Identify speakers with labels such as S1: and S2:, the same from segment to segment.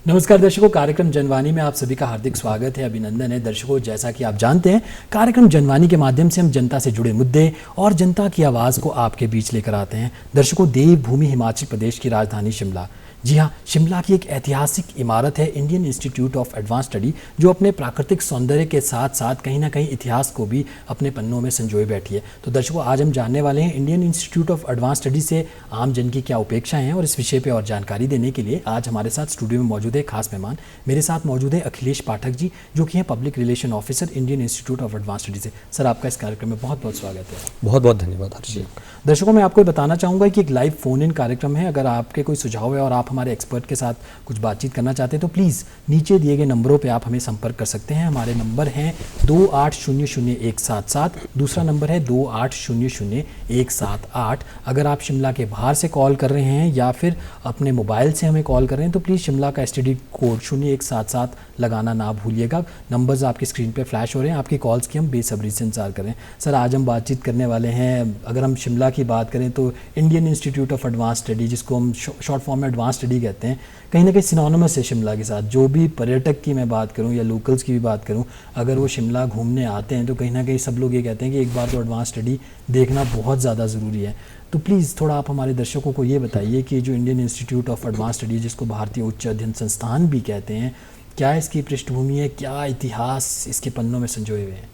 S1: नमस्कार दर्शकों, कार्यक्रम जनवाणी में आप सभी का हार्दिक स्वागत है, अभिनंदन है। दर्शकों, जैसा कि आप जानते हैं, कार्यक्रम जनवाणी के माध्यम से हम जनता से जुड़े मुद्दे और जनता की आवाज़ को आपके बीच लेकर आते हैं। दर्शकों, देवभूमि हिमाचल प्रदेश की राजधानी शिमला, जी हाँ, शिमला की एक ऐतिहासिक इमारत है Indian institute of advance study, जो अपने प्राकृतिक सौंदर्य के साथ साथ कहीं ना कहीं इतिहास को भी अपने पन्नों में संजोए बैठी है। तो दर्शकों, आज हम जानने वाले हैं Indian institute of advance study से आम जन की क्या अपेक्षाएं हैं, और इस विषय पर और जानकारी देने के लिए आज हमारे साथ स्टूडियो में मौजूद है खास मेहमान। मेरे साथ मौजूद है अखिलेश पाठक जी, जो कि हैं public relation officer Indian institute of advance study से। सर, आपका इस कार्यक्रम में बहुत बहुत स्वागत है।
S2: बहुत बहुत धन्यवाद हर्ष जी।
S1: दर्शकों, मैं आपको बताना चाहूँगा कि एक लाइव फोन इन कार्यक्रम है। अगर आपके कोई सुझाव है और आप हमारे एक्सपर्ट के साथ कुछ बातचीत करना चाहते हैं तो प्लीज़ नीचे दिए गए नंबरों पे आप हमें संपर्क कर सकते हैं। हमारे नंबर हैं 28000177, दूसरा नंबर है 28000178। अगर आप शिमला के बाहर से कॉल कर रहे हैं या फिर अपने मोबाइल से हमें कॉल कर रहे हैं तो प्लीज़ शिमला का STD कोड 0177 लगाना ना भूलिएगा। नंबर्स आपकी स्क्रीन पे फ्लैश हो रहे हैं, आपकी कॉल्स की हम बेसब्री से इंतजार कर रहे हैं। सर, आज हम बातचीत करने वाले हैं, अगर हम शिमला की बात करें तो Indian institute of advance study, जिसको हम शॉर्ट फॉर्म में एडवांस स्टडी कहते हैं, कहीं ना कहीं सिनोनिमस है शिमला के साथ। जो भी पर्यटक की मैं बात करूं या लोकल्स की भी बात करूं, अगर वो शिमला घूमने आते हैं तो कहीं ना कहीं सब लोग ये कहते हैं कि एक बार तो एडवांस स्टडी देखना बहुत ज़्यादा ज़रूरी है। तो प्लीज़ थोड़ा आप हमारे दर्शकों को ये बताइए कि जो Indian institute of advance study, जिसको भारतीय उच्च अध्ययन संस्थान भी कहते हैं, क्या इसकी पृष्ठभूमि है, क्या इतिहास इसके पन्नों में संजोए हुए हैं?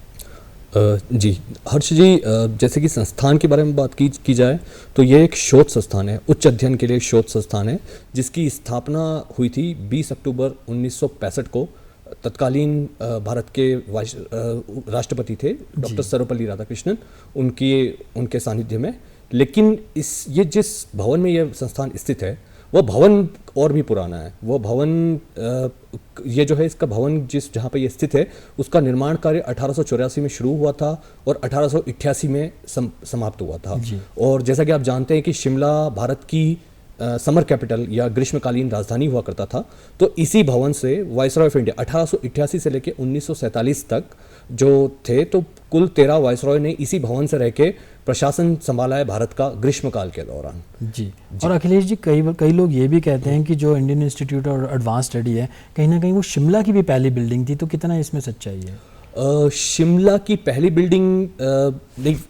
S2: जी हर्ष जी, जैसे कि संस्थान के बारे में बात की जाए तो ये एक शोध संस्थान है, उच्च अध्ययन के लिए शोध संस्थान है, जिसकी स्थापना हुई थी 20 अक्टूबर 1965 को। तत्कालीन भारत के राष्ट्रपति थे डॉक्टर सर्वपल्ली राधाकृष्णन, उनके सानिध्य में। लेकिन ये जिस भवन में यह संस्थान स्थित है वह भवन और भी पुराना है। वो भवन ये जो है, इसका भवन जहाँ पे ये स्थित है, उसका निर्माण कार्य 1884 में शुरू हुआ था और 1888 में समाप्त हुआ था। और जैसा कि आप जानते हैं कि शिमला भारत की समर कैपिटल या ग्रीष्मकालीन राजधानी हुआ करता था, तो इसी भवन से वाइसरॉय ऑफ इंडिया 1888 से लेकर 1947 तक जो थे, तो कुल 13 वाइसरॉय ने इसी भवन से रह के प्रशासन संभाला है भारत का ग्रीष्मकाल के दौरान।
S1: जी। और अखिलेश जी, कई लोग ये भी कहते हैं कि जो Indian institute of advance study है, कहीं ना कहीं वो शिमला की भी पहली बिल्डिंग थी, तो कितना इसमें सच्चाई है?
S2: शिमला की पहली बिल्डिंग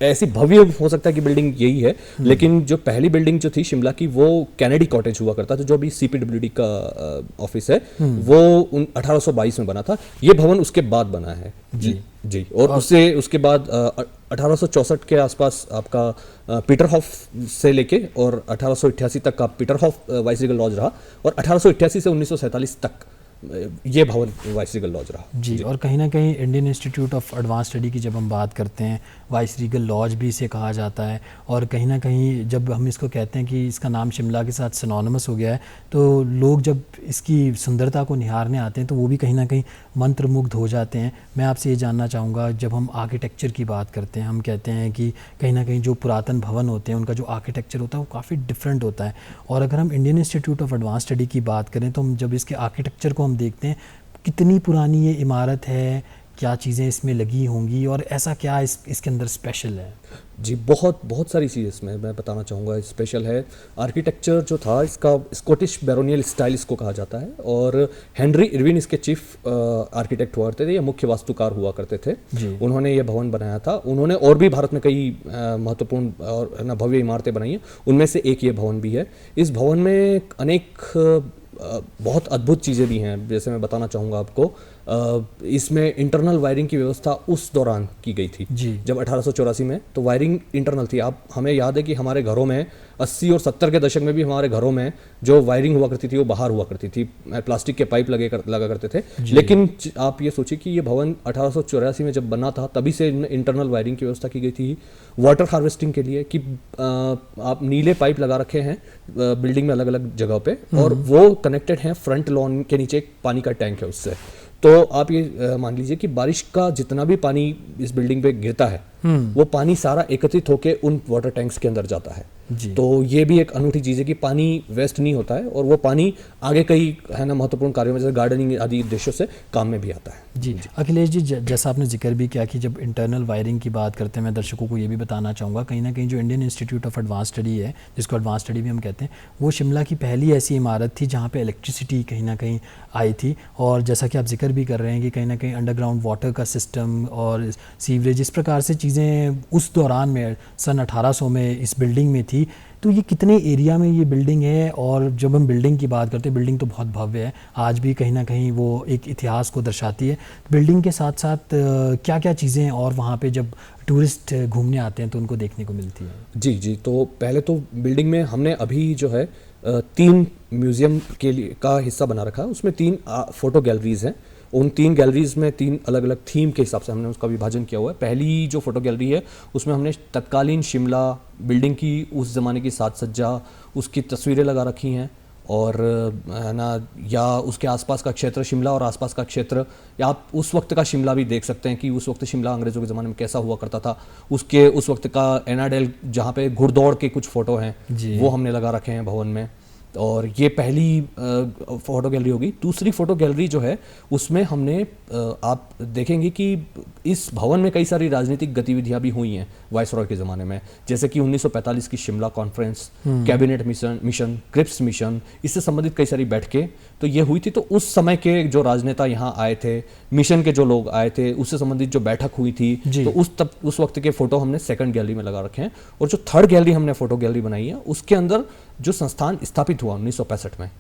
S2: ऐसी भव्य हो सकता है कि बिल्डिंग यही है, लेकिन जो पहली बिल्डिंग जो थी शिमला की, वो कैनेडी कॉटेज हुआ करता था, जो अभी CPWD का ऑफिस है, वो 1822 में बना था। ये भवन उसके बाद बना है। जी। और उसके बाद 1864 के आसपास आपका पीटरहॉफ से लेके और 1888 तक का पीटरहॉफ वाइसरीगल लॉज रहा, और 1888 से 1947 तक ये भवन वाइसरीगल लॉज रहा।
S1: जी। और कहीं ना कहीं Indian institute of advance study की जब हम बात करते हैं, वाइसरीगल लॉज भी इसे कहा जाता है, और कहीं ना कहीं जब हम इसको कहते हैं कि इसका नाम शिमला के साथ सिनोनिमस हो गया है, तो लोग जब इसकी सुंदरता को निहारने आते हैं तो वो भी कहीं ना कहीं मंत्रमुग्ध हो जाते हैं। मैं आपसे ये जानना चाहूँगा, जब हम आर्किटेक्चर की बात करते हैं, हम कहते हैं कि कहीं ना कहीं जो पुरातन भवन होते हैं उनका जो आर्किटेक्चर होता है वो काफ़ी डिफरेंट होता है, और अगर हम Indian institute of advance study की बात करें तो हम जब इसके आर्किटेक्चर को हम देखते हैं, कितनी पुरानी ये इमारत है, क्या चीज़ें इसमें लगी होंगी, और ऐसा क्या इसके अंदर स्पेशल है?
S2: जी, बहुत सारी चीज़ इसमें मैं बताना चाहूँगा स्पेशल है। आर्किटेक्चर जो था इसका स्कॉटिश बैरोनियल स्टाइल इसको कहा जाता है, और हेनरी इरविन इसके चीफ आर्किटेक्ट हुआ करते थे या मुख्य वास्तुकार हुआ करते थे। उन्होंने ये भवन बनाया था। उन्होंने और भी भारत में कई महत्वपूर्ण और भव्य इमारतें बनाई हैं, उनमें से एक ये भवन भी है। इस भवन में अनेक बहुत अद्भुत चीज़ें भी हैं। जैसे मैं बताना चाहूँगा आपको, इसमें इंटरनल वायरिंग की व्यवस्था उस दौरान की गई थी जब 1884 में, तो वायरिंग इंटरनल थी। हमें याद है कि हमारे घरों में 80 और 70 के दशक में भी हमारे घरों में जो वायरिंग हुआ करती थी वो बाहर हुआ करती थी, प्लास्टिक के पाइप लगा करते थे। लेकिन आप ये सोचिए कि ये भवन 1884 में जब बना था तभी से इंटरनल वायरिंग की व्यवस्था की गई थी, वाटर हार्वेस्टिंग के लिए, कि आप नीले पाइप लगा रखे हैं बिल्डिंग में अलग अलग जगह पे, और वो कनेक्टेड हैं फ्रंट लॉन के नीचे एक पानी का टैंक है उससे। तो आप ये मान लीजिए कि बारिश का जितना भी पानी इस बिल्डिंग पे गिरता है वो पानी सारा एकत्रित होकर उन वाटर टैंक्स के अंदर जाता है।
S1: जी।
S2: तो ये भी एक अनूठी चीज़ है कि पानी वेस्ट नहीं होता है और वो पानी आगे कई है ना महत्वपूर्ण कार्यों में जैसे गार्डनिंग आदि उद्देश्यों से काम में भी आता है।
S1: जी अखिलेश जी, जैसा आपने जिक्र भी किया कि जब इंटरनल वायरिंग की बात करते हैं, मैं दर्शकों को ये भी बताना चाहूँगा, कहीं ना कहीं जो Indian institute of advance study है, जिसको एडवांस स्टडी भी हम कहते हैं, वो शिमला की पहली ऐसी इमारत थी जहाँ पे इलेक्ट्रिसिटी कहीं ना कहीं आई थी। और जैसा कि आप जिक्र भी कर रहे हैं कि कहीं ना कहीं अंडरग्राउंड वाटर का सिस्टम और सीवरेज, इस प्रकार से चीज़ें उस दौरान में सन 1800 में इस बिल्डिंग में थी। तो ये कितने एरिया में ये बिल्डिंग है? और जब हम बिल्डिंग की बात करते हैं, बिल्डिंग तो बहुत भव्य है, आज भी कहीं ना कहीं वो एक इतिहास को दर्शाती है। बिल्डिंग के साथ साथ क्या क्या चीज़ें और वहाँ पे जब टूरिस्ट घूमने आते हैं तो उनको देखने को मिलती है?
S2: जी जी, तो पहले तो बिल्डिंग में हमने अभी जो है 3 म्यूज़ियम के लिए का हिस्सा बना रखा है। उसमें 3 फ़ोटो गैलरीज़ हैं। उन 3 गैलरीज़ में 3 अलग अलग थीम के हिसाब से हमने उसका विभाजन किया हुआ है। पहली जो फ़ोटो गैलरी है उसमें हमने तत्कालीन शिमला बिल्डिंग की उस ज़माने की साज सज्जा, उसकी तस्वीरें लगा रखी हैं और है ना, या उसके आसपास का क्षेत्र शिमला और आसपास का क्षेत्र, या आप उस वक्त का शिमला भी देख सकते हैं कि उस वक्त शिमला अंग्रेज़ों के ज़माने में कैसा हुआ करता था। उसके उस वक्त का एनाडेल जहाँ पे घुड़दौड़ के कुछ फ़ोटो हैं वो हमने लगा रखे हैं भवन में। और ये पहली फ़ोटो गैलरी होगी। दूसरी फ़ोटो गैलरी जो है उसमें हमने आप देखेंगे कि इस भवन में कई सारी राजनीतिक गतिविधियां भी हुई हैं वायसरॉय के ज़माने में, जैसे कि 1945 की Shimla conference, cabinet mission, Cripps mission, इससे संबंधित कई सारी बैठकें तो ये हुई थी। तो उस समय के जो राजनेता यहाँ आए थे, मिशन के जो लोग आए थे, उससे संबंधित जो बैठक हुई थी, तो उस वक्त के फ़ोटो हमने सेकंड गैलरी में लगा रखे हैं। और जो थर्ड गैलरी हमने फ़ोटो गैलरी बनाई है उसके अंदर जो संस्थान स्थापित हुआ 1965 में,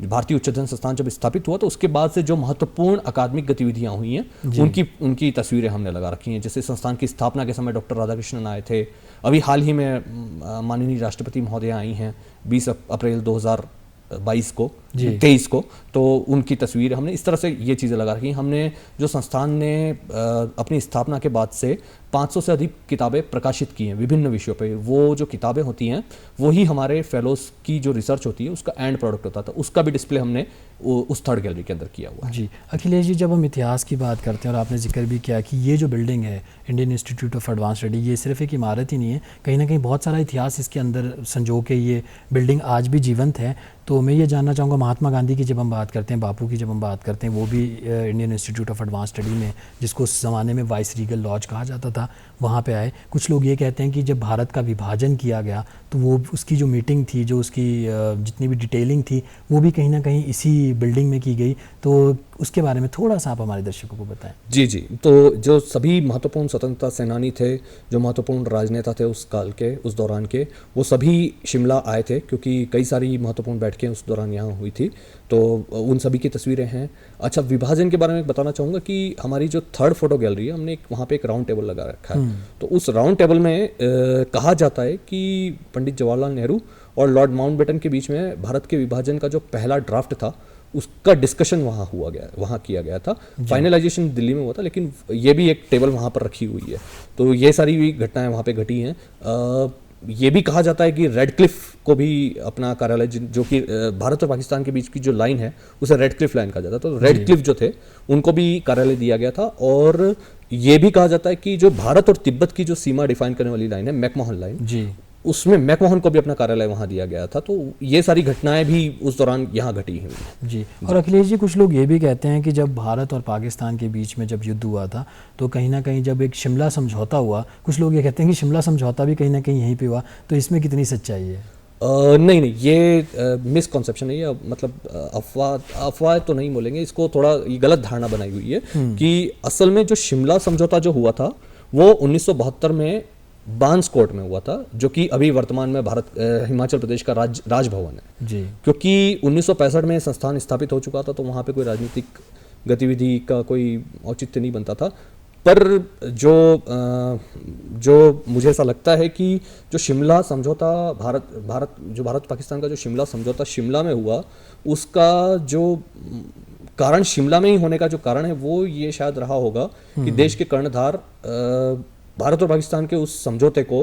S2: भारतीय उच्च अध्ययन संस्थान जब स्थापित हुआ तो उसके बाद से जो महत्वपूर्ण अकादमिक गतिविधियां हुई हैं उनकी तस्वीरें हमने लगा रखी हैं। जैसे संस्थान की स्थापना के समय डॉक्टर राधाकृष्णन आए थे, अभी हाल ही में माननीय राष्ट्रपति महोदय आई हैं 20 अप्रैल 2022 को 23 को, तो उनकी तस्वीर हमने इस तरह से ये चीज़ें लगा रखी हैं। हमने जो संस्थान ने अपनी स्थापना के बाद से 500 से अधिक किताबें प्रकाशित की हैं विभिन्न विषयों पे। वो जो किताबें होती हैं वही हमारे फेलोज़ की जो रिसर्च होती है उसका एंड प्रोडक्ट होता था, उसका भी डिस्प्ले हमने उस थर्ड गैलरी के अंदर किया हुआ है।
S1: जी अखिलेश जी, जब हम इतिहास की बात करते हैं और आपने जिक्र भी किया कि ये जो बिल्डिंग है Indian institute of advance study, ये सिर्फ एक इमारत ही नहीं है, कहीं ना कहीं बहुत सारा इतिहास इसके अंदर संजो के ये बिल्डिंग आज भी जीवंत है। तो मैं ये जानना चाहूँगा, महात्मा गांधी की जब हम बात करते हैं, बापू की जब हम बात करते हैं, वो भी Indian institute of advance study में, जिसको उस ज़माने में वाइस रीगल लॉज कहा जाता था, वहाँ पे आए। कुछ लोग ये कहते हैं कि जब भारत का विभाजन किया गया तो वो उसकी जो मीटिंग थी, जो उसकी जितनी भी डिटेलिंग थी, वो भी कहीं ना कहीं इसी बिल्डिंग में की गई। तो उसके बारे में थोड़ा सा आप हमारे दर्शकों को बताएं।
S2: जी जी, तो जो सभी महत्वपूर्ण स्वतंत्रता सेनानी थे, जो महत्वपूर्ण राजनेता थे उस काल के, उस दौरान के, वो सभी शिमला आए थे क्योंकि कई सारी महत्वपूर्ण बैठकें उस दौरान यहाँ हुई थी। तो उन सभी की तस्वीरें हैं। अच्छा, विभाजन के बारे में बताना चाहूँगा कि हमारी जो थर्ड फोटो गैलरी है, हमने वहाँ पे एक राउंड टेबल लगा रखा है। तो उस राउंड टेबल में कहा जाता है कि पंडित जवाहरलाल नेहरू और लॉर्ड माउंटबेटन के बीच में भारत के विभाजन का जो पहला ड्राफ्ट था उसका डिस्कशन वहाँ किया गया था। फाइनलाइजेशन दिल्ली में हुआ था, लेकिन ये भी एक टेबल वहाँ पर रखी हुई है। तो ये सारी घटनाएं वहाँ पे घटी हैं। ये भी कहा जाता है कि रेडक्लिफ को भी अपना कार्यालय, जो कि भारत और पाकिस्तान के बीच की जो लाइन है उसे रेडक्लिफ लाइन कहा जाता है, तो रेडक्लिफ जो थे उनको भी कार्यालय दिया गया था। और ये भी कहा जाता है कि जो भारत और तिब्बत की जो सीमा डिफाइन करने वाली लाइन है, मैकमोहन लाइन जी, उसमें मैकमोहन को भी अपना कार्यालय वहाँ दिया गया था। तो ये सारी घटनाएं भी उस दौरान यहाँ घटी हुई
S1: जी। और अखिलेश जी, कुछ लोग ये भी कहते हैं कि जब भारत और पाकिस्तान के बीच में जब युद्ध हुआ था तो कहीं ना कहीं जब एक शिमला समझौता हुआ, कुछ लोग ये कहते हैं कि शिमला समझौता भी कहीं ना कहीं यहीं पे हुआ, तो इसमें कितनी सच्चाई है?
S2: नहीं, ये मिसकॉन्सेप्शन है, ये मतलब अफवाह तो नहीं बोलेंगे इसको, थोड़ा ये गलत धारणा बनाई हुई है कि असल में जो शिमला समझौता जो हुआ था वो 1972 में बांसकोट में हुआ था, जो कि अभी वर्तमान में हिमाचल प्रदेश का राजभवन है जी। क्योंकि 1965 में संस्थान स्थापित हो चुका था, तो वहाँ पे कोई राजनीतिक गतिविधि का कोई औचित्य नहीं बनता था। पर जो मुझे ऐसा लगता है कि जो शिमला समझौता भारत पाकिस्तान का जो शिमला समझौता शिमला में हुआ, उसका जो कारण शिमला में ही होने का जो कारण है वो ये शायद रहा होगा कि देश के कर्णधार भारत और पाकिस्तान के उस समझौते को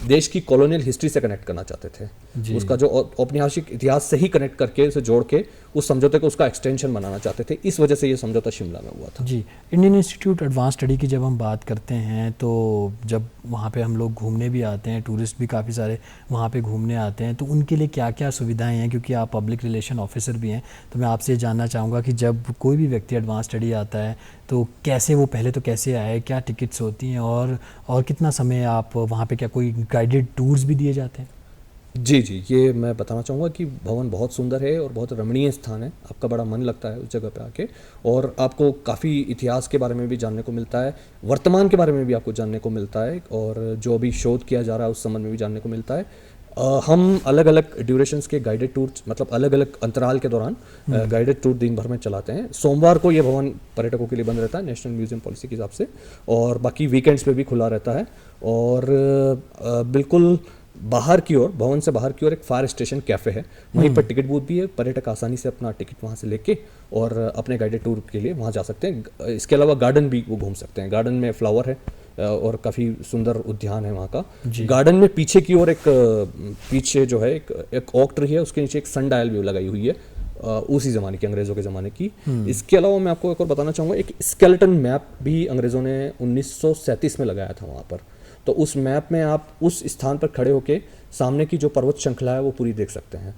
S2: देश की कॉलोनियल हिस्ट्री से कनेक्ट करना चाहते थे। उसका जो औपनिवेशिक इतिहास से ही कनेक्ट करके उसे जोड़ के उस समझौते को उसका एक्सटेंशन बनाना चाहते थे। इस वजह से ये समझौता शिमला में हुआ था।
S1: जी, इंडियन इंस्टीट्यूट एडवांस स्टडी की जब हम बात करते हैं तो जब वहाँ पे हम लोग घूमने भी आते हैं, टूरिस्ट भी काफ़ी सारे वहाँ पे घूमने आते हैं, तो उनके लिए क्या क्या सुविधाएं हैं? क्योंकि आप पब्लिक रिलेशन ऑफिसर भी हैं, तो मैं आपसे जानना चाहूँगा कि जब कोई भी व्यक्ति एडवांस स्टडी आता है तो कैसे वो पहले तो कैसे आए, क्या टिकट्स होती हैं और कितना समय आप वहाँ पे, क्या कोई गाइडेड टूर्स भी दिए जाते हैं?
S2: जी जी, ये मैं बताना चाहूँगा कि भवन बहुत सुंदर है और बहुत रमणीय स्थान है। आपका बड़ा मन लगता है उस जगह पे आके, और आपको काफ़ी इतिहास के बारे में भी जानने को मिलता है, वर्तमान के बारे में भी आपको जानने को मिलता है, और जो अभी शोध किया जा रहा है उस संबंध में भी जानने को मिलता है। हम अलग अलग ड्यूरेशंस के गाइडेड टूर, मतलब अलग अलग अंतराल के दौरान गाइडेड टूर दिन भर में चलाते हैं। सोमवार को ये भवन पर्यटकों के लिए बंद रहता है नेशनल म्यूजियम पॉलिसी के हिसाब से, और बाकी वीकेंड्स पे भी खुला रहता है। और बिल्कुल बाहर की ओर, भवन से बाहर की ओर एक फायर स्टेशन कैफ़े है, वहीं पर टिकट बूथ भी है। पर्यटक आसानी से अपना टिकट वहाँ से लेके और अपने गाइडेड टूर के लिए वहाँ जा सकते हैं। इसके अलावा गार्डन भी वो घूम सकते हैं। गार्डन में फ्लावर है और काफ़ी सुंदर उद्यान है वहाँ का। गार्डन में पीछे की ओर पीछे जो है एक ओक ट्री है, उसके नीचे एक सन डायल भी लगाई हुई है, उसी ज़माने की, अंग्रेज़ों के ज़माने की। इसके अलावा मैं आपको एक और बताना चाहूँगा, एक स्केलेटन मैप भी अंग्रेज़ों ने 1937 में लगाया था वहाँ पर। तो उस मैप में आप उस स्थान पर खड़े होके सामने की जो पर्वत श्रृंखला है वो पूरी देख सकते हैं।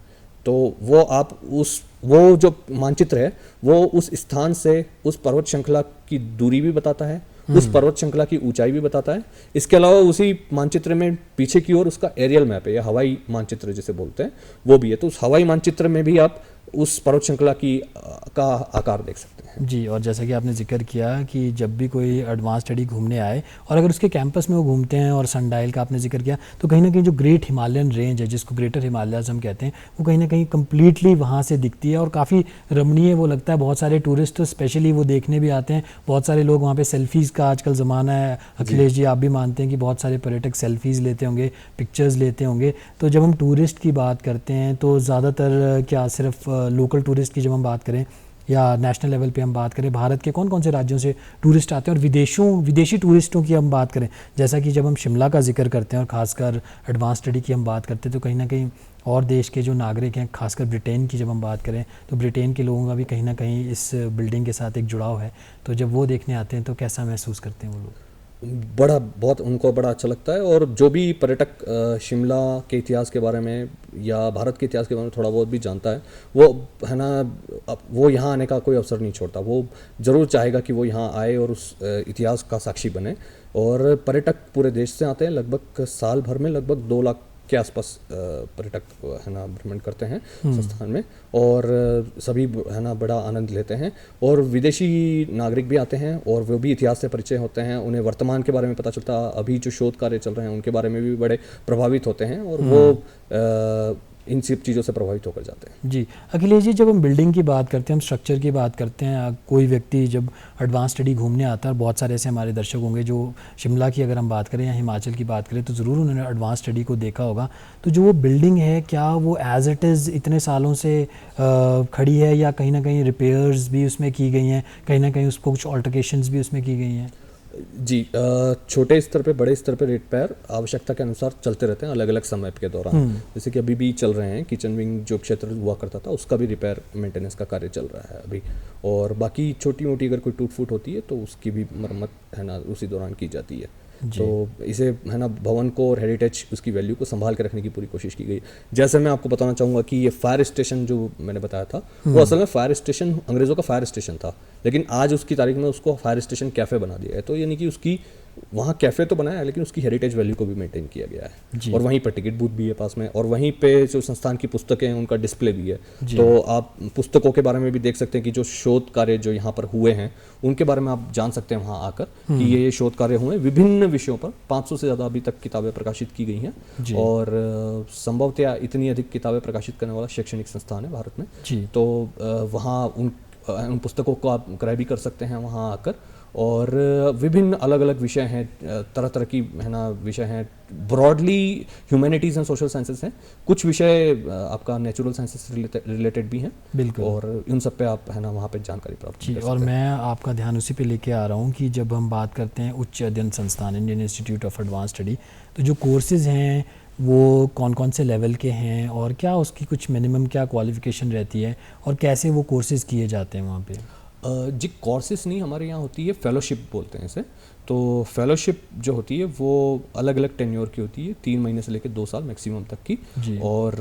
S2: तो वो जो मानचित्र है वो उस स्थान से उस पर्वत श्रृंखला की दूरी भी बताता है, उस पर्वत श्रृंखला की ऊंचाई भी बताता है। इसके अलावा उसी मानचित्र में पीछे की ओर उसका एरियल मैप है, या हवाई मानचित्र जिसे बोलते हैं, वो भी है। तो उस हवाई मानचित्र में भी आप उस पर्वत श्रृंखला का आकार देख सकते हैं।
S1: जी, और जैसा कि आपने जिक्र किया कि जब भी कोई एडवांस स्टडी घूमने आए और अगर उसके कैंपस में वो घूमते हैं, और सनडायल का आपने जिक्र किया, तो कहीं ना कहीं जो ग्रेट हिमालयन रेंज है, जिसको ग्रेटर हिमालयाज हम कहते हैं, वो कहीं ना कहीं कम्प्लीटली वहाँ से दिखती है और काफ़ी रमणीय वो लगता है। बहुत सारे टूरिस्ट स्पेशली वो देखने भी आते हैं। बहुत सारे लोग वहाँ पे सेल्फीज़ का आजकल ज़माना है, अखिलेश जी आप भी मानते हैं कि बहुत सारे पर्यटक सेल्फीज़ लेते होंगे, पिक्चर्स लेते होंगे। तो जब हम टूरिस्ट की बात करते हैं तो ज़्यादातर क्या सिर्फ लोकल टूरिस्ट की जब हम बात करें या नेशनल लेवल पे हम बात करें, भारत के कौन कौन से राज्यों से टूरिस्ट आते हैं, और विदेशी टूरिस्टों की हम बात करें, जैसा कि जब हम शिमला का जिक्र करते हैं और ख़ासकर एडवांस स्टडी की हम बात करते हैं, तो कहीं ना कहीं और देश के जो नागरिक हैं, खासकर ब्रिटेन की जब हम बात करें, तो ब्रिटेन के लोगों का भी कहीं ना कहीं इस बिल्डिंग के साथ एक जुड़ाव है। तो जब वो देखने आते हैं तो कैसा महसूस करते हैं वो लोग?
S2: बहुत उनको बड़ा अच्छा लगता है। और जो भी पर्यटक शिमला के इतिहास के बारे में या भारत के इतिहास के बारे में थोड़ा बहुत भी जानता है, वो है ना, वो यहाँ आने का कोई अवसर नहीं छोड़ता। वो ज़रूर चाहेगा कि वो यहाँ आए और उस इतिहास का साक्षी बने। और पर्यटक पूरे देश से आते हैं, लगभग साल भर में लगभग 2 लाख के आसपास पर्यटक है ना भ्रमण करते हैं संस्थान में, और सभी है ना बड़ा आनंद लेते हैं। और विदेशी नागरिक भी आते हैं और वो भी इतिहास से परिचय होते हैं, उन्हें वर्तमान के बारे में पता चलता है, अभी जो शोध कार्य चल रहे हैं उनके बारे में भी बड़े प्रभावित होते हैं, और वो इन सब चीज़ों से प्रभावित होकर जाते हैं।
S1: जी, अखिलेश जी, जब हम बिल्डिंग की बात करते हैं, हम स्ट्रक्चर की बात करते हैं, कोई व्यक्ति जब एडवांस स्टडी घूमने आता है, और बहुत सारे ऐसे हमारे दर्शक होंगे जो शिमला की अगर हम बात करें या हिमाचल की बात करें, तो ज़रूर उन्होंने एडवांस स्टडी को देखा होगा। तो जो वो बिल्डिंग है, क्या वो एज इट इज़ इतने सालों से खड़ी है, या कहीं ना कहीं रिपेयर्स भी उसमें की गई हैं, कहीं ना कहीं उसको कुछ ऑल्टरकेशंस भी उसमें की गई हैं?
S2: जी, छोटे स्तर पे, बड़े स्तर पे रिपेयर आवश्यकता के अनुसार चलते रहते हैं अलग अलग समय के दौरान। जैसे कि अभी भी चल रहे हैं, किचन विंग जो क्षेत्र हुआ करता था उसका भी रिपेयर मेंटेनेंस का कार्य चल रहा है अभी। और बाकी छोटी मोटी अगर कोई टूट फूट होती है तो उसकी भी मरम्मत है ना उसी दौरान की जाती है। तो इसे है ना भवन को और हेरिटेज उसकी वैल्यू को संभाल के रखने की पूरी कोशिश की गई। जैसे मैं आपको बताना चाहूँगा कि ये फायर स्टेशन जो मैंने बताया था, वो असल में फायर स्टेशन, अंग्रेज़ों का फायर स्टेशन था, लेकिन आज उसकी तारीख में उसको फायर स्टेशन कैफ़े बना दिया है। तो यानी कि उसकी वहाँ कैफ़े तो बनाया है, लेकिन उसकी हेरिटेज वैल्यू को भी मेंटेन किया गया है। और वहीं पर टिकट बूथ भी है पास में, और वहीं पे जो संस्थान की पुस्तकें हैं उनका डिस्प्ले भी है। तो आप पुस्तकों के बारे में भी देख सकते हैं कि जो शोध कार्य जो यहाँ पर हुए हैं उनके बारे में आप जान सकते हैं वहाँ आकर कि ये शोध कार्य हुए विभिन्न विषयों पर। 500 से ज़्यादा अभी तक किताबें प्रकाशित की गई हैं, और संभवतः इतनी अधिक किताबें प्रकाशित करने वाला शैक्षणिक संस्थान है भारत में। तो वहाँ उन पुस्तकों को आप क्रय भी कर सकते हैं वहाँ आकर। और विभिन्न अलग अलग विषय हैं, तरह तरह की है ना विषय हैं, broadly humanities and social sciences हैं, कुछ विषय आपका नेचुरल साइंसेस से रिलेटेड भी हैं,
S1: बिल्कुल।
S2: और उन सब पे आप है ना वहाँ पे जानकारी प्राप्त
S1: जी,
S2: कर
S1: और
S2: सकते हैं।
S1: मैं आपका ध्यान उसी पे लेके आ रहा हूँ कि जब हम बात करते हैं उच्च अध्ययन संस्थान Indian institute of advance study, तो जो कोर्सेज़ हैं वो कौन कौन से लेवल के हैं और क्या उसकी कुछ मिनिमम क्या क्वालिफ़िकेशन रहती है और कैसे वो कोर्सेज़ किए जाते हैं वहाँ पे?
S2: जी, कोर्सेस नहीं, हमारे यहाँ होती है फेलोशिप बोलते हैं इसे। तो फेलोशिप जो होती है वो अलग अलग टेन्योर की होती है, 3 महीने से लेकर 2 साल मैक्सिमम तक की।
S1: जी।
S2: और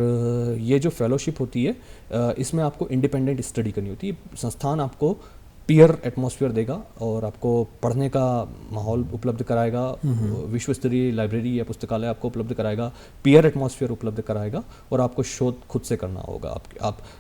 S2: ये जो फेलोशिप होती है इसमें आपको इंडिपेंडेंट स्टडी करनी होती है। संस्थान आपको पीयर एटमॉस्फेयर देगा और आपको पढ़ने का माहौल उपलब्ध कराएगा, विश्व स्तरीय लाइब्रेरी या पुस्तकालय आपको उपलब्ध कराएगा, पीयर एटमॉस्फेयर उपलब्ध कराएगा, और आपको शोध खुद से करना होगा।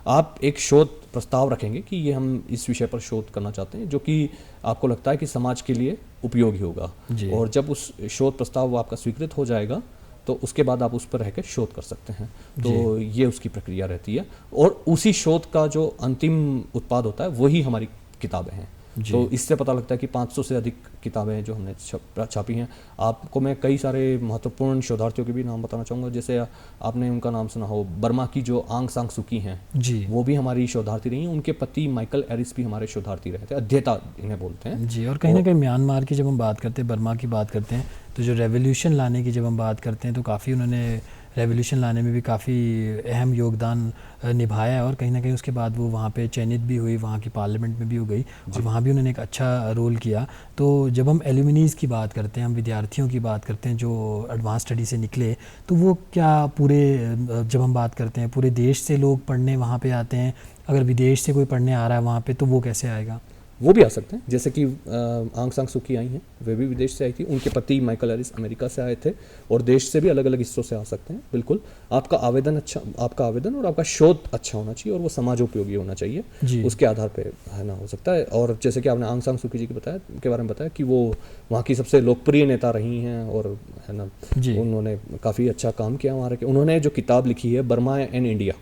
S2: आप एक शोध प्रस्ताव रखेंगे कि ये हम इस विषय पर शोध करना चाहते हैं जो कि आपको लगता है कि समाज के लिए उपयोगी होगा, और जब उस शोध प्रस्ताव आपका स्वीकृत हो जाएगा तो उसके बाद आप उस पर रहकर शोध कर सकते हैं। तो ये उसकी प्रक्रिया रहती है, और उसी शोध का जो अंतिम उत्पाद होता है वही हमारी किताबें हैं। तो इससे पता लगता है कि 500 से अधिक किताबें हैं जो हमने छापी हैं। आपको मैं कई सारे महत्वपूर्ण शोधार्थियों के भी नाम बताना चाहूँगा, जैसे आपने उनका नाम सुना हो, बर्मा की जो आंग सांग सुकी हैं
S1: जी,
S2: वो भी हमारी शोधार्थी रही हैं। उनके पति माइकल एरिस भी हमारे शोधार्थी रहे थे, अध्येता इन्हें बोलते हैं।
S1: जी, और कहीं ना कहीं म्यांमार की जब हम बात करते हैं, बर्मा की बात करते हैं, तो जो रेवोल्यूशन लाने की जब हम बात करते हैं तो काफ़ी उन्होंने रेवोल्यूशन लाने में भी काफ़ी अहम योगदान निभाया है, और कहीं ना कहीं उसके बाद वो वहाँ पे चयनित भी हुई, वहाँ की पार्लियामेंट में भी हो गई, और वहाँ भी उन्होंने एक अच्छा रोल किया। तो जब हम एल्यूमिनीज़ की बात करते हैं, हम विद्यार्थियों की बात करते हैं जो एडवांस स्टडी से निकले, तो वो क्या पूरे जब हम बात करते हैं पूरे देश से लोग पढ़ने वहाँ पे आते हैं? अगर विदेश से कोई पढ़ने आ रहा है वहाँ पे तो वो कैसे आएगा?
S2: वो भी आ सकते हैं, जैसे कि आंग सांग सुकी आई हैं, वे भी विदेश से आई थी। उनके पति माइकल एरिस अमेरिका से आए थे, और देश से भी अलग अलग हिस्सों से आ सकते हैं। बिल्कुल, आपका आवेदन और आपका शोध अच्छा होना चाहिए, और वो समाजोपयोगी होना चाहिए। उसके आधार पे है ना हो सकता है। और जैसे कि आपने आंग सांग सुकी जी के बारे में बताया कि वो वहाँ की सबसे लोकप्रिय नेता रही हैं, और है ना उन्होंने काफ़ी अच्छा काम किया वहाँ रह। उन्होंने जो किताब लिखी है बर्मा एंड इंडिया,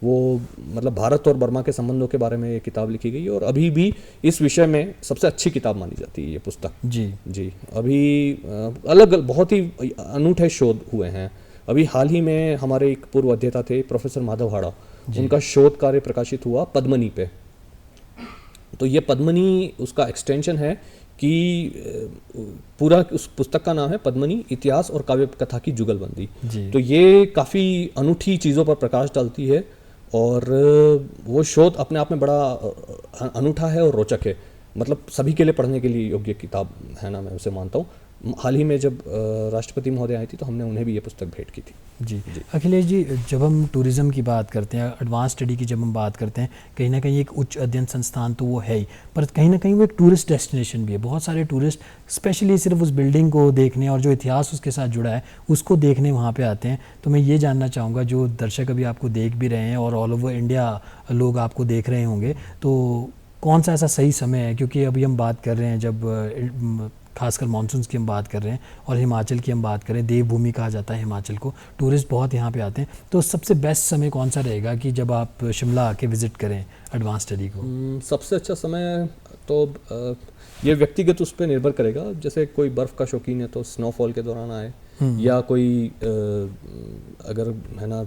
S2: वो मतलब भारत और बर्मा के संबंधों के बारे में ये किताब लिखी गई, और अभी भी इस विषय में सबसे अच्छी किताब मानी जाती है ये पुस्तक। जी, अभी अलग बहुत ही अनूठे शोध हुए हैं। अभी हाल ही में हमारे एक पूर्व अध्येता थे प्रोफेसर माधव हाड़ा, उनका शोध कार्य प्रकाशित हुआ पद्मनी पे। तो ये पद्मनी उसका एक्सटेंशन है कि पूरा उस पुस्तक का नाम है पद्मनी, इतिहास और काव्य कथा की जुगलबंदी। तो ये काफ़ी अनूठी चीज़ों पर प्रकाश डालती है, और वो शोध अपने आप में बड़ा अनूठा है और रोचक है। मतलब सभी के लिए पढ़ने के लिए योग्य किताब है ना, मैं उसे मानता हूँ। हाल ही में जब राष्ट्रपति महोदय आई थी तो हमने उन्हें भी ये पुस्तक भेंट की थी।
S1: जी अखिलेश जी, जब हम टूरिज़्म की बात करते हैं, एडवांस स्टडी की जब हम बात करते हैं, कहीं ना कहीं एक उच्च अध्ययन संस्थान तो वो है ही, पर कहीं ना कहीं वो एक टूरिस्ट डेस्टिनेशन भी है। बहुत सारे टूरिस्ट स्पेशली सिर्फ उस बिल्डिंग को देखने और जो इतिहास उसके साथ जुड़ा है उसको देखने वहाँ पे आते हैं। तो मैं ये जानना चाहूँगा, जो दर्शक अभी आपको देख भी रहे हैं और ऑल ओवर इंडिया लोग आपको देख रहे होंगे, तो कौन सा ऐसा सही समय है? क्योंकि अभी हम बात कर रहे हैं, जब खासकर मानसून की हम बात कर रहे हैं, और हिमाचल की हम बात करें, देवभूमि कहा जाता है हिमाचल को, टूरिस्ट बहुत यहाँ पे आते हैं, तो सबसे बेस्ट समय कौन सा रहेगा कि जब आप शिमला आके विज़िट करें एडवांस स्टडी को?
S2: सबसे अच्छा समय तो ये व्यक्तिगत उस पर निर्भर करेगा। जैसे कोई बर्फ़ का शौकीन है तो स्नोफॉल के दौरान आए, या कोई अगर है ना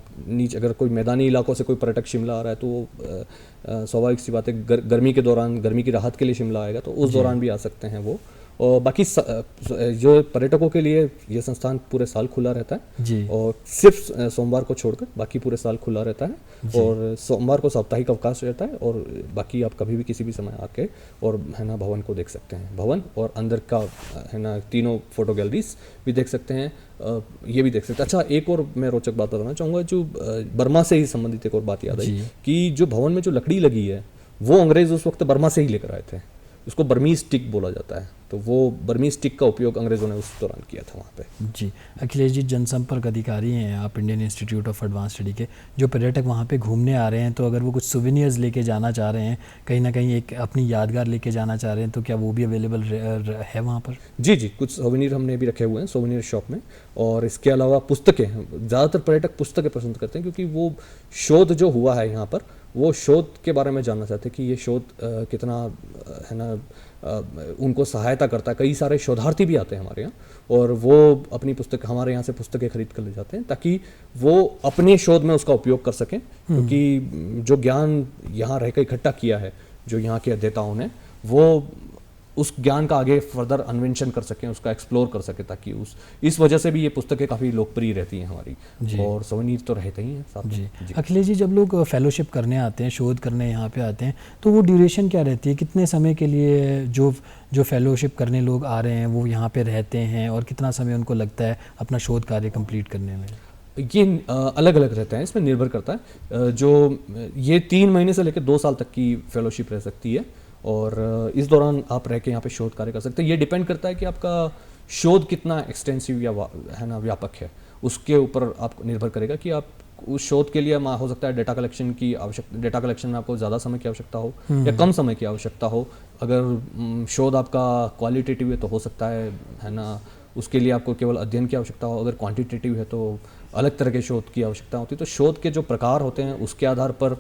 S2: अगर कोई मैदानी इलाकों से कोई पर्यटक शिमला आ रहा है तो वो स्वाभाविक सी बात है गर्मी के दौरान, गर्मी की राहत के लिए शिमला आएगा, तो उस दौरान भी आ सकते हैं वो। और बाकी जो पर्यटकों के लिए ये संस्थान पूरे साल खुला रहता है
S1: जी,
S2: और सिर्फ सोमवार को छोड़कर बाकी पूरे साल खुला रहता है। और सोमवार को साप्ताहिक अवकाश रहता है, और बाकी आप कभी भी किसी भी समय आके और है ना भवन को देख सकते हैं। भवन और अंदर का है ना तीनों फोटो गैलरीज भी देख सकते हैं, ये भी देख सकते हैं। अच्छा, एक और मैं रोचक बात बताना चाहूँगा, जो बर्मा से ही संबंधित एक और बात याद आई कि जो भवन में जो लकड़ी लगी है वो अंग्रेज़ उस वक्त बर्मा से ही लेकर आए थे। उसको बर्मीज टिक बोला जाता है, तो वो बर्मीज टिक का उपयोग अंग्रेज़ों ने उस दौरान किया था वहाँ पे।
S1: जी अखिलेश जी, जनसंपर्क अधिकारी हैं आप Indian institute of advance study के। जो पर्यटक वहाँ पे घूमने आ रहे हैं, तो अगर वो कुछ सुवेनियर्स लेके जाना चाह रहे हैं, कहीं ना कहीं एक अपनी यादगार लेके जाना चाह रहे हैं, तो क्या वो भी अवेलेबल है वहाँ पर?
S2: जी, कुछ सोवेनियर हमने भी रखे हुए हैं सोवेनियर शॉप में। और इसके अलावा पुस्तकें, ज़्यादातर पर्यटक पुस्तकें पसंद करते हैं, क्योंकि वो शोध जो हुआ है यहाँ पर, वो शोध के बारे में जानना चाहते हैं कि ये शोध कितना है ना उनको सहायता करता है। कई सारे शोधार्थी भी आते हैं हमारे यहाँ और वो अपनी पुस्तक हमारे यहाँ से पुस्तकें खरीद कर ले जाते हैं ताकि वो अपने शोध में उसका उपयोग कर सकें, क्योंकि जो ज्ञान यहाँ रहकर इकट्ठा किया है जो यहाँ के अध्येताओं ने, वो उस ज्ञान का आगे फर्दर अन्वेषण कर सकें, उसका एक्सप्लोर कर सकें, ताकि इस वजह से भी ये पुस्तकें काफ़ी लोकप्रिय रहती हैं हमारी, और सौवीर तो रहते ही हैं साथ में।
S1: जी अखिलेश जी, जब लोग फेलोशिप करने आते हैं, शोध करने यहाँ पे आते हैं, तो वो ड्यूरेशन क्या रहती है? कितने समय के लिए जो फेलोशिप करने लोग आ रहे हैं वो यहाँ पे रहते हैं, और कितना समय उनको लगता है अपना शोध कार्य कंप्लीट करने में?
S2: ये अलग अलग रहता है, इसमें निर्भर करता है। जो ये 3 महीने से लेकर 2 साल तक की फेलोशिप रह सकती है, और इस दौरान आप रह के यहाँ पे शोध कार्य कर सकते हैं। ये डिपेंड करता है कि आपका शोध कितना एक्सटेंसिव या है ना व्यापक है, उसके ऊपर आपको निर्भर करेगा कि आप उस शोध के लिए हो सकता है डेटा कलेक्शन में आपको ज़्यादा समय की आवश्यकता हो या कम समय की आवश्यकता हो। अगर शोध आपका क्वालिटेटिव है तो हो सकता है ना, उसके लिए आपको केवल अध्ययन की आवश्यकता हो। अगर क्वांटिटेटिव है तो अलग तरह के शोध की आवश्यकता होती है। तो शोध के जो प्रकार होते हैं उसके आधार पर,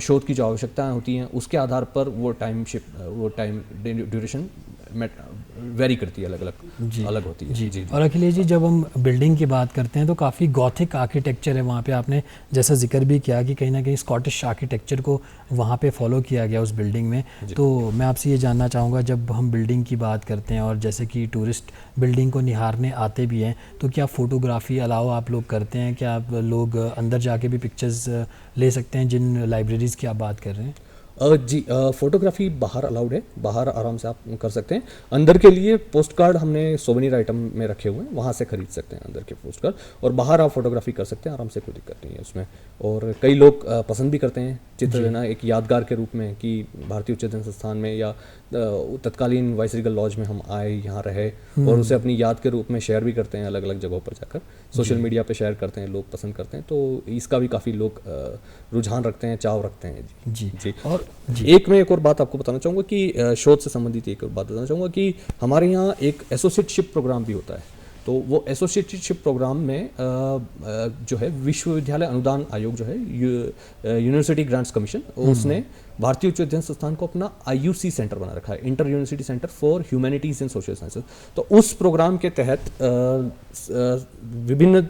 S2: शोध की जो आवश्यकताएं होती हैं उसके आधार पर वो टाइम ड्यूरेशन वेरी करती है, अलग होती है। जी।
S1: और अखिलेश जी, जब हम बिल्डिंग की बात करते हैं तो काफ़ी गॉथिक आर्किटेक्चर है वहाँ पे। आपने जैसा जिक्र भी किया कि कहीं ना कहीं स्कॉटिश आर्किटेक्चर को वहाँ पे फॉलो किया गया उस बिल्डिंग में। तो मैं आपसे ये जानना चाहूँगा, जब हम बिल्डिंग की बात करते हैं और जैसे कि टूरिस्ट बिल्डिंग को निहारने आते भी हैं, तो क्या फ़ोटोग्राफी अलाउ आप लोग करते हैं? क्या आप लोग अंदर जाके भी पिक्चर्स ले सकते हैं जिन लाइब्रेरीज़ की आप बात कर रहे हैं?
S2: जी, फोटोग्राफी बाहर अलाउड है, बाहर आराम से आप कर सकते हैं। अंदर के लिए पोस्ट कार्ड हमने सोवेनियर आइटम में रखे हुए हैं, वहाँ से खरीद सकते हैं अंदर के पोस्ट कार्ड, और बाहर आप फोटोग्राफी कर सकते हैं आराम से, कोई दिक्कत नहीं है उसमें। और कई लोग पसंद भी करते हैं चित्र लेना एक यादगार के रूप में, कि भारतीय उच्च अध्ययन संस्थान में या तत्कालीन वाइसरीगल लॉज में हम आए, यहाँ रहे, और उसे अपनी याद के रूप में शेयर भी करते हैं अलग अलग जगहों पर जाकर, सोशल मीडिया पे शेयर करते हैं, लोग पसंद करते हैं। तो इसका भी काफ़ी लोग रुझान रखते हैं, चाव रखते हैं। जी। और मैं एक और बात आपको बताना चाहूँगा कि शोध से संबंधित एक और बात बताना चाहूँगा कि हमारे यहाँ एक एसोसिएटशिप प्रोग्राम भी होता है। तो वो एसोसिएटशिप प्रोग्राम में जो है विश्वविद्यालय अनुदान आयोग जो है, यूनिवर्सिटी ग्रांट्स कमीशन, उसने भारतीय उच्च अध्ययन संस्थान को अपना IUC सेंटर बना रखा है, inter university centre for humanities and social sciences. तो उस प्रोग्राम के तहत विभिन्न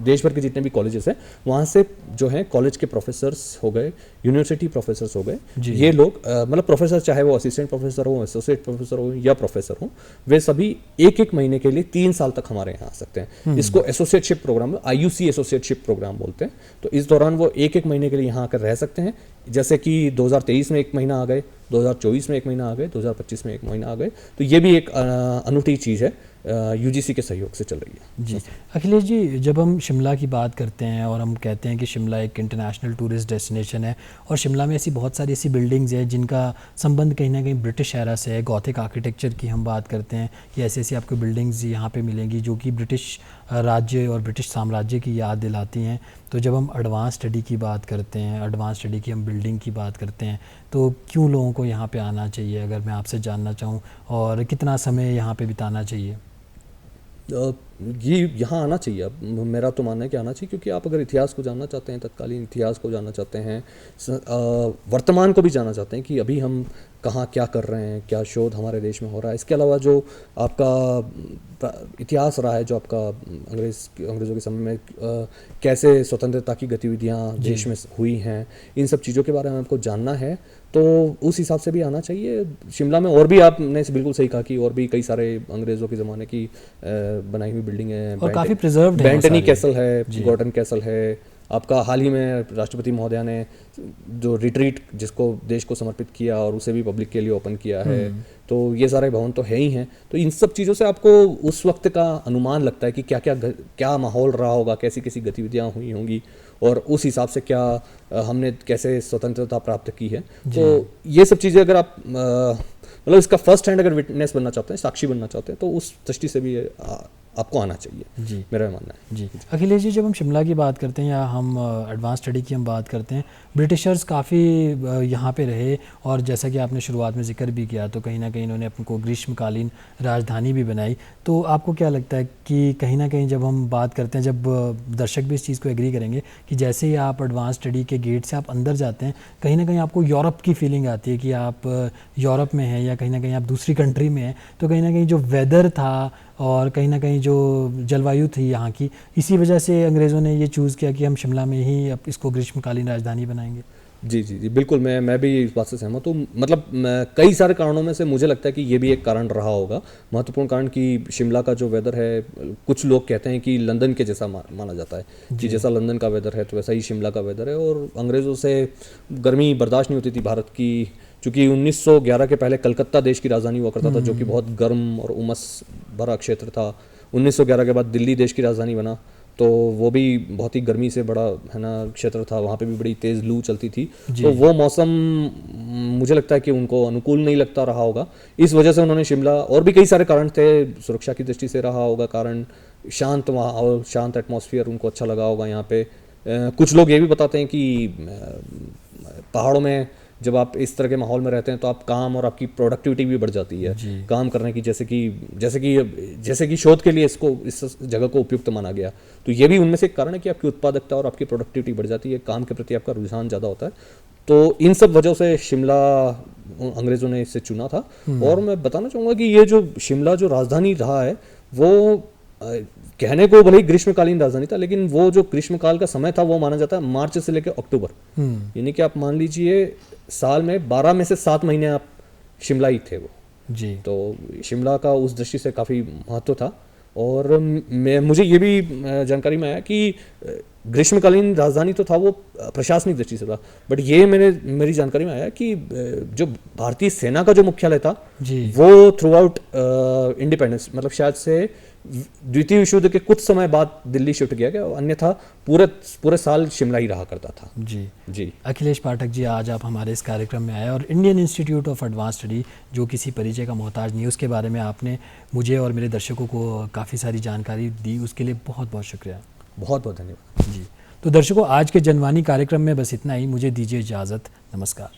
S2: देश भर के जितने भी कॉलेजेस हैं, वहाँ से जो है कॉलेज के प्रोफेसर्स हो गए, यूनिवर्सिटी प्रोफेसर्स हो गए, ये लोग मतलब प्रोफेसर, चाहे वो असिस्टेंट प्रोफेसर हो, एसोसिएट प्रोफेसर हो या प्रोफेसर हो, वे सभी एक महीने के लिए 3 साल तक हमारे यहाँ आ सकते हैं। इसको associateship program, IUC associateship program बोलते हैं। तो इस दौरान वो एक महीने के लिए यहाँ आकर रह सकते हैं। जैसे कि 2023 में 1 महीना आ गए, 2024 में 1 महीना आ गए, 2025 में 1 महीना आ गए। तो ये भी एक अनूठी चीज़ है, UGC के सहयोग से चल रही है।
S1: जी अखिलेश जी, जब हम शिमला की बात करते हैं और हम कहते हैं कि शिमला एक इंटरनेशनल टूरिस्ट डेस्टिनेशन है, और शिमला में ऐसी बहुत सारी ऐसी बिल्डिंग्स हैं जिनका संबंध कहीं ना कहीं ब्रिटिश एरा से है। गॉथिक आर्किटेक्चर की हम बात करते हैं कि ऐसी ऐसी आपको बिल्डिंग्स यहाँ पे मिलेंगी जो कि ब्रिटिश राज्य और ब्रिटिश साम्राज्य की याद दिलाती हैं। तो जब हम एडवांस स्टडी की बात करते हैं, एडवांस स्टडी की हम बिल्डिंग की बात करते हैं, तो क्यों लोगों को यहाँ पे आना चाहिए, अगर मैं आपसे जानना चाहूँ, और कितना समय यहाँ पे बिताना चाहिए?
S2: ये यहाँ आना चाहिए। अब मेरा तो मानना है कि आना चाहिए, क्योंकि आप अगर इतिहास को जानना चाहते हैं, तत्कालीन इतिहास को जानना चाहते हैं, वर्तमान को भी जानना चाहते हैं कि अभी हम कहाँ क्या कर रहे हैं, क्या शोध हमारे देश में हो रहा है, इसके अलावा जो आपका इतिहास रहा है, जो आपका अंग्रेज़ों के समय में कैसे स्वतंत्रता की गतिविधियाँ देश में हुई हैं, इन सब चीज़ों के बारे में आपको जानना है, तो उस हिसाब से भी आना चाहिए। शिमला में और भी आपने बिल्कुल सही कहा कि और भी कई सारे अंग्रेज़ों के ज़माने की बनाई हुई बिल्डिंग है,
S1: और काफ़ी प्रिजर्व्ड है।
S2: बेंटनी कैसल है, गॉर्डन कैसल है, आपका हाल ही में राष्ट्रपति महोदया ने जो रिट्रीट जिसको देश को समर्पित किया और उसे भी पब्लिक के लिए ओपन किया है। तो ये सारे भवन तो है ही हैं। तो इन सब चीज़ों से आपको उस वक्त का अनुमान लगता है कि क्या माहौल रहा होगा, कैसी कैसी गतिविधियाँ हुई होंगी, और उस हिसाब से क्या हमने कैसे स्वतंत्रता प्राप्त की है। तो ये सब चीज़ें अगर आप मतलब इसका फर्स्ट हैंड अगर विटनेस बनना चाहते हैं, साक्षी बनना चाहते हैं, तो उस दृष्टि से भी आपको आना चाहिए,
S1: जी
S2: मेरा मानना है।
S1: जी। अखिलेश जी, जब हम शिमला की बात करते हैं या हम एडवांस स्टडी की हम बात करते हैं, ब्रिटिशर्स काफ़ी यहाँ पे रहे और जैसा कि आपने शुरुआत में जिक्र भी किया, तो कहीं ना कहीं इन्होंने अपने को ग्रीष्मकालीन राजधानी भी बनाई। तो आपको क्या लगता है कि कहीं ना कहीं जब हम बात करते हैं, जब दर्शक भी इस चीज़ को एग्री करेंगे कि जैसे ही आप एडवांस स्टडी के गेट से आप अंदर जाते हैं, कहीं ना कहीं आपको यूरोप की फीलिंग आती है कि आप यूरोप में हैं या कहीं ना कहीं आप दूसरी कंट्री में हैं। तो कहीं ना कहीं जो वेदर था और कहीं ना कहीं जो जलवायु थी यहाँ की, इसी वजह से अंग्रेज़ों ने ये चूज़ किया कि हम शिमला में ही अब इसको ग्रीष्मकालीन राजधानी बनाएंगे।
S2: जी जी जी, बिल्कुल, मैं भी इस बात से सहमत हूँ। मतलब कई सारे कारणों में से मुझे लगता है कि ये भी एक कारण रहा होगा, महत्वपूर्ण कारण, कि शिमला का जो वेदर है, कुछ लोग कहते हैं कि लंदन के जैसा माना जाता है, कि जैसा लंदन का वेदर है तो वैसा ही शिमला का वेदर है। और अंग्रेज़ों से गर्मी बर्दाश्त नहीं होती थी भारत की, चूँकि 1911 के पहले कलकत्ता देश की राजधानी हुआ करता था, जो कि बहुत गर्म और उमस भरा क्षेत्र था। 1911 के बाद दिल्ली देश की राजधानी बना, तो वो भी बहुत ही गर्मी से बड़ा, है ना, क्षेत्र था, वहाँ पे भी बड़ी तेज़ लू चलती थी। तो वो मौसम मुझे लगता है कि उनको अनुकूल नहीं लगता रहा होगा, इस वजह से उन्होंने शिमला, और भी कई सारे कारण थे, सुरक्षा की दृष्टि से रहा होगा कारण, शांत माहौल, शांत एटमॉस्फेयर उनको अच्छा लगा होगा यहाँ पे। कुछ लोग ये भी बताते हैं कि पहाड़ों में जब आप इस तरह के माहौल में रहते हैं तो आप काम और आपकी प्रोडक्टिविटी भी बढ़ जाती है काम करने की, जैसे कि शोध के लिए इस जगह को उपयुक्त माना गया। तो ये भी उनमें से एक कारण है कि आपकी उत्पादकता और आपकी प्रोडक्टिविटी बढ़ जाती है, काम के प्रति आपका रुझान ज़्यादा होता है। तो इन सब वजहों से शिमला अंग्रेज़ों ने इसे चुना था। और मैं बताना चाहूँगा कि ये जो शिमला जो राजधानी रहा है, वो कहने को भले ही ग्रीष्मकालीन राजधानी था, लेकिन वो जो ग्रीष्मकाल का समय था वो माना जाता है मार्च से लेकर अक्टूबर, यानी कि आप मान लीजिए साल में 12 में से 7 महीने आप शिमला ही थे वो
S1: जी।
S2: तो शिमला का उस दृष्टि से काफ़ी महत्व था। और मुझे ये भी जानकारी में आया कि ग्रीष्मकालीन राजधानी तो था वो प्रशासनिक दृष्टि से था, बट ये मेरी जानकारी में आया कि जो भारतीय सेना का जो मुख्यालय था वो थ्रू आउट इंडिपेंडेंस, मतलब शायद से द्वितीय विश्व युद्ध के कुछ समय बाद दिल्ली शिफ्ट किया गया, अन्यथा पूरे साल शिमला ही रहा करता था।
S1: जी
S2: जी।
S1: अखिलेश पाठक जी, आज आप हमारे इस कार्यक्रम में आए और Indian institute of advance study, जो किसी परिचय का मोहताज नहीं, उसके बारे में आपने मुझे और मेरे दर्शकों को काफ़ी सारी जानकारी दी, उसके लिए बहुत बहुत शुक्रिया।
S2: बहुत बहुत धन्यवाद।
S1: जी, तो दर्शकों, आज के जनवाणी कार्यक्रम में बस इतना ही। मुझे दीजिए इजाज़त। नमस्कार।